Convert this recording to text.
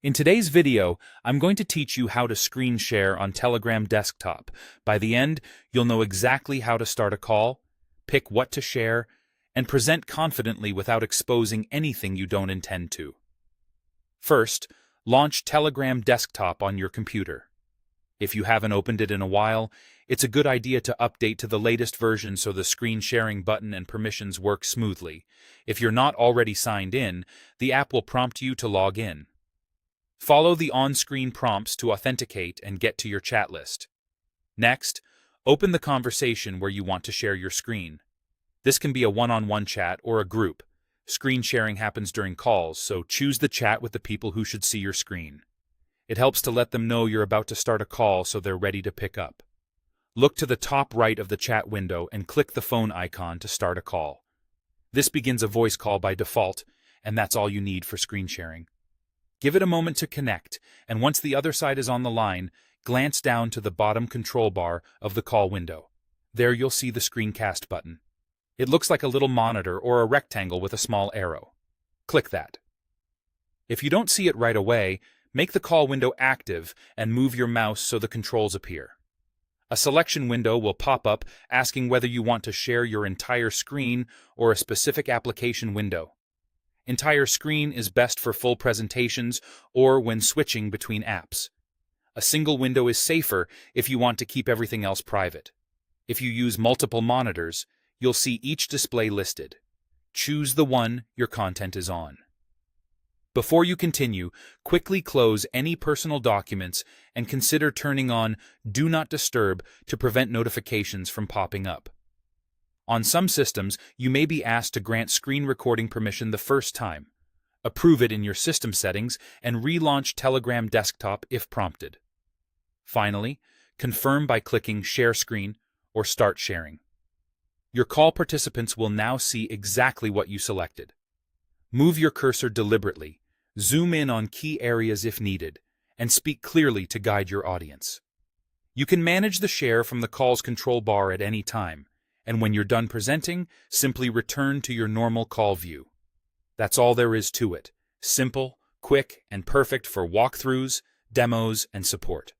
In today's video, I'm going to teach you how to screen share on Telegram desktop. By the end, you'll know exactly how to start a call, pick what to share, and present confidently without exposing anything you don't intend to. First, launch Telegram desktop on your computer. If you haven't opened it in a while, it's a good idea to update to the latest version so the screen sharing button and permissions work smoothly. If you're not already signed in, the app will prompt you to log in. Follow the on-screen prompts to authenticate and get to your chat list. Next, open the conversation where you want to share your screen. This can be a one-on-one chat or a group. Screen sharing happens during calls, so choose the chat with the people who should see your screen. It helps to let them know you're about to start a call so they're ready to pick up. Look to the top right of the chat window and click the phone icon to start a call. This begins a voice call by default, and that's all you need for screen sharing. Give it a moment to connect, and once the other side is on the line, glance down to the bottom control bar of the call window. There you'll see the screencast button. It looks like a little monitor or a rectangle with a small arrow. Click that. If you don't see it right away, make the call window active and move your mouse so the controls appear. A selection window will pop up asking whether you want to share your entire screen or a specific application window. Entire screen is best for full presentations or when switching between apps. A single window is safer if you want to keep everything else private. If you use multiple monitors, you'll see each display listed. Choose the one your content is on. Before you continue, quickly close any personal documents and consider turning on Do Not Disturb to prevent notifications from popping up. On some systems, you may be asked to grant screen recording permission the first time. Approve it in your system settings and relaunch Telegram desktop if prompted. Finally, confirm by clicking Share Screen or Start Sharing. Your call participants will now see exactly what you selected. Move your cursor deliberately, zoom in on key areas if needed, and speak clearly to guide your audience. You can manage the share from the call's control bar at any time, and when you're done presenting, simply return to your normal call view. That's all there is to it. Simple, quick, and perfect for walkthroughs, demos, and support.